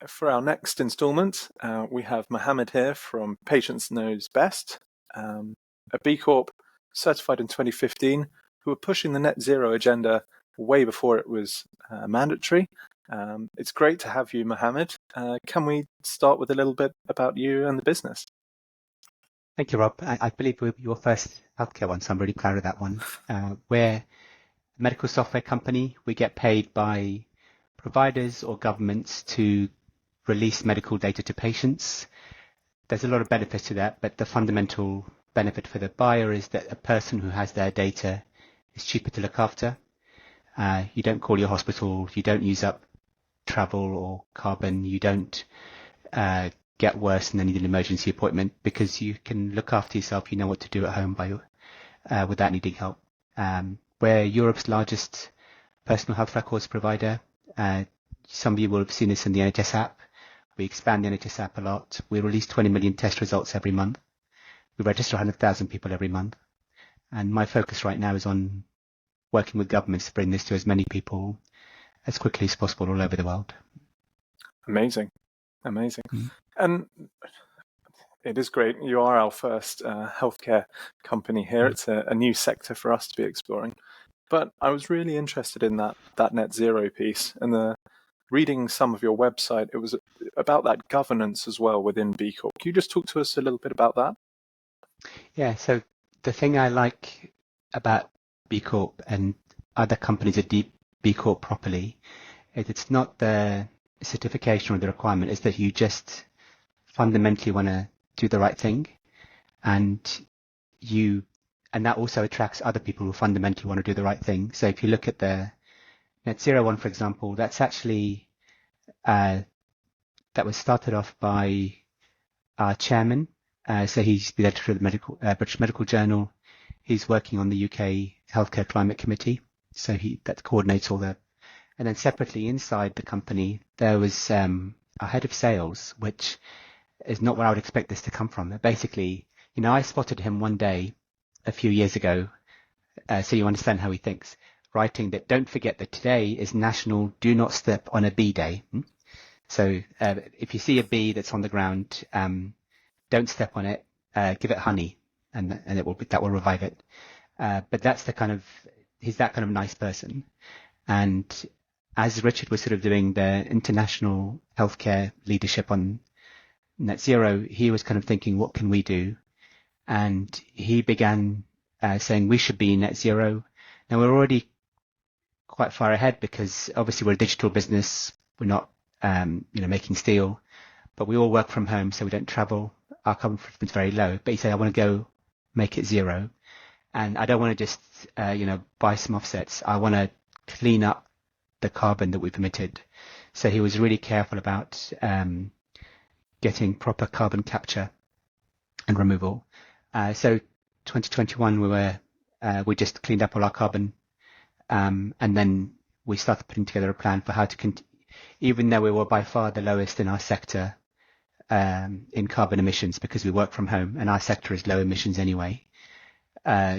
For our next instalment, we have Mohammed here from Patients Knows Best, a B Corp certified in 2015, who are pushing the net zero agenda way before it was mandatory. It's great to have you, Mohammed. Can we start with a little bit about you and the business? Thank you, Rob. I believe we're your first healthcare one, so I'm really proud of that one. We're a medical software company. We get paid by providers or governments to release medical data to patients. There's a lot of benefits to that, but the fundamental benefit for the buyer is that a person who has their data is cheaper to look after. You don't call your hospital, you don't use up travel or carbon, you don't get worse and then need an emergency appointment because you can look after yourself, you know what to do at home without needing help. We're Europe's largest personal health records provider. Some of you will have seen this in the NHS app. We expand the NHS app a lot. We release 20 million test results every month. We register 100,000 people every month. And my focus right now is on working with governments to bring this to as many people as quickly as possible all over the world. Amazing. And it is great. You are our first healthcare company here. It's a new sector for us to be exploring. But I was really interested in that net zero piece and reading some of your website. It was about that governance as well within B Corp. Can you just talk to us a little bit about that? Yeah, so the thing I like about B Corp and other companies that do B Corp properly is it's not the certification or the requirement, it's that you just fundamentally want to do the right thing, and that also attracts other people who fundamentally want to do the right thing. So if you look at the Net Zero one, for example, that's actually that was started off by our chairman. So he's the editor of the British Medical Journal. He's working on the UK Healthcare Climate Committee, so that coordinates all that. And then separately inside the company, there was a head of sales, which is not where I would expect this to come from. Basically, I spotted him one day a few years ago, so you understand how he thinks, writing that don't forget that today is National Do Not Step on a Bee Day. So if you see a bee that's on the ground, don't step on it, give it honey, and that will revive it. But he's that kind of nice person. And as Richard was sort of doing the international healthcare leadership on net zero, he was kind of thinking, what can we do? And he began saying we should be net zero. Now we're already quite far ahead because obviously we're a digital business. We're not, making steel, but we all work from home, so we don't travel. Our carbon footprint is very low. But he said, I want to go make it zero, and I don't want to just, buy some offsets. I want to clean up the carbon that we've emitted. So he was really careful about getting proper carbon capture and removal. So 2021 we just cleaned up all our carbon, and then we started putting together a plan for how to even though we were by far the lowest in our sector in carbon emissions because we work from home and our sector is low emissions anyway.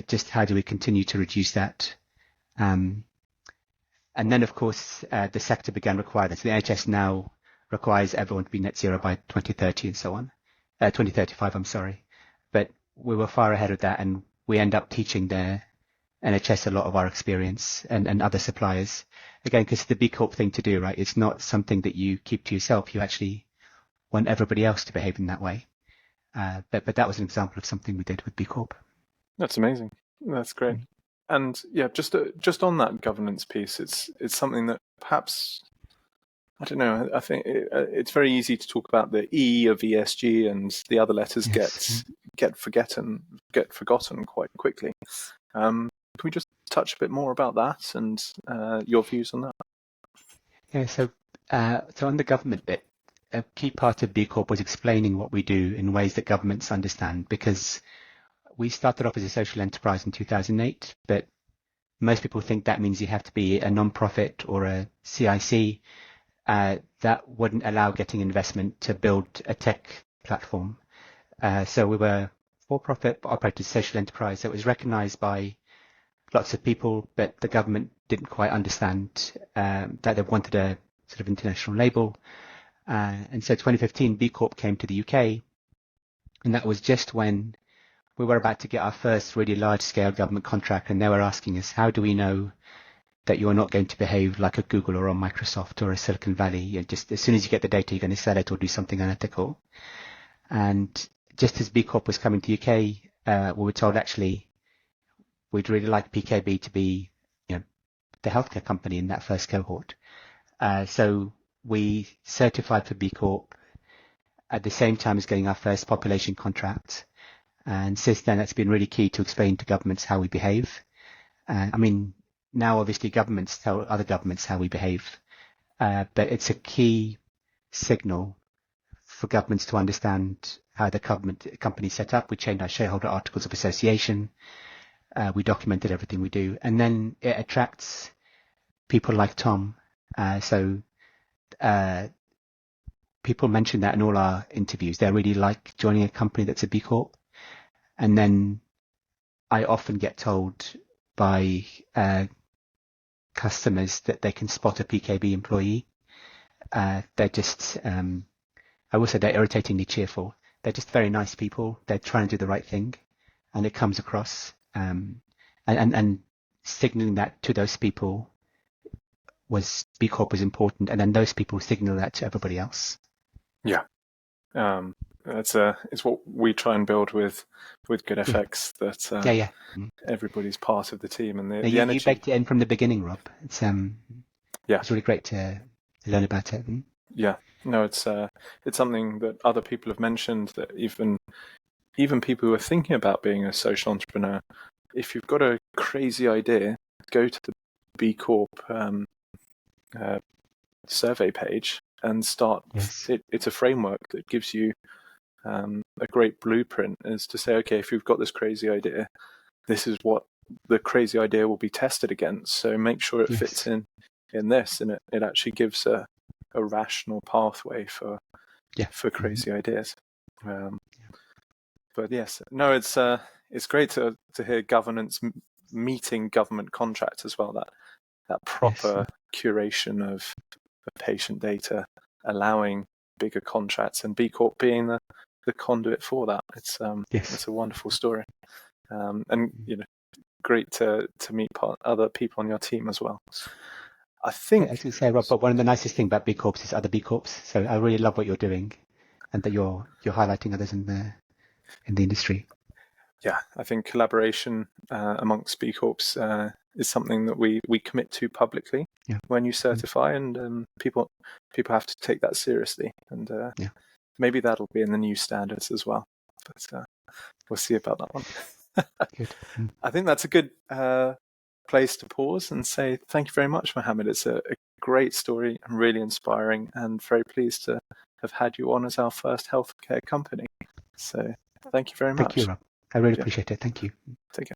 Just how do we continue to reduce that? And then, of course, the sector began requiring this. The NHS now requires everyone to be net zero by 2030 and so on. 2035, I'm sorry. But we were far ahead of that, and we end up teaching the NHS a lot of our experience and other suppliers. Again, because it's the B Corp thing to do, right? It's not something that you keep to yourself. You actually want everybody else to behave in that way. But that was an example of something we did with B Corp. That's amazing. That's great. And yeah, just on that governance piece, it's something that perhaps, I don't know, I think it's very easy to talk about the E of ESG and the other letters get forgotten quite quickly. Can we just touch a bit more about that and your views on that? Yeah, so on the government bit, a key part of B Corp was explaining what we do in ways that governments understand, because we started off as a social enterprise in 2008, but most people think that means you have to be a non-profit or a CIC. That wouldn't allow getting investment to build a tech platform. So we were for-profit but operated social enterprise that was recognized by lots of people, but the government didn't quite understand that they wanted a sort of international label. And so 2015, B Corp came to the UK, and that was just when we were about to get our first really large-scale government contract, and they were asking us, how do we know that you're not going to behave like a Google or a Microsoft or a Silicon Valley? Just as soon as you get the data, you're going to sell it or do something unethical. And just as B Corp was coming to UK, we were told actually we'd really like PKB to be, the healthcare company in that first cohort. So we certified for B Corp at the same time as getting our first population contract. And since then, that's been really key to explain to governments how we behave. Now obviously governments tell other governments how we behave, but it's a key signal for governments to understand how the company set up. We changed our shareholder articles of association. We documented everything we do, and then it attracts people like Tom. People mention that in all our interviews. They really like joining a company that's a B Corp. And then I often get told by customers that they can spot a PKB employee. They're just, I will say they're irritatingly cheerful. They're just very nice people. They're trying to do the right thing, and it comes across. And signaling that to those people B Corp was important, and then those people signal that to everybody else. Yeah. It's what we try and build with GoodFX, that everybody's part of the team, and the energy. You baked it in from the beginning, Rob. It's really great to learn about it. Yeah, no, it's something that other people have mentioned, that even people who are thinking about being a social entrepreneur, if you've got a crazy idea, go to the B Corp survey page and start. Yes. It's a framework that gives you a great blueprint, as to say, okay, if you've got this crazy idea, this is what the crazy idea will be tested against. So make sure it fits in this, and it actually gives a rational pathway for crazy ideas. But yes, no, it's great to hear governance meeting government contracts as well. That proper curation of patient data, allowing bigger contracts, and B Corp being the conduit for that. It's a wonderful story, and great to meet other people on your team as well. I think, as you say, Rob, but one of the nicest things about B Corps is other B Corps. So I really love what you're doing, and that you're highlighting others in the industry. Yeah, I think collaboration amongst B Corps is something that we commit to publicly when you certify, and people have to take that seriously, and maybe that'll be in the new standards as well. But we'll see about that one. Good. I think that's a good place to pause and say thank you very much, Mohammad. It's a great story and really inspiring, and very pleased to have had you on as our first healthcare company. So thank you very much. Thank you, Rob. I really appreciate it. Thank you. Take care.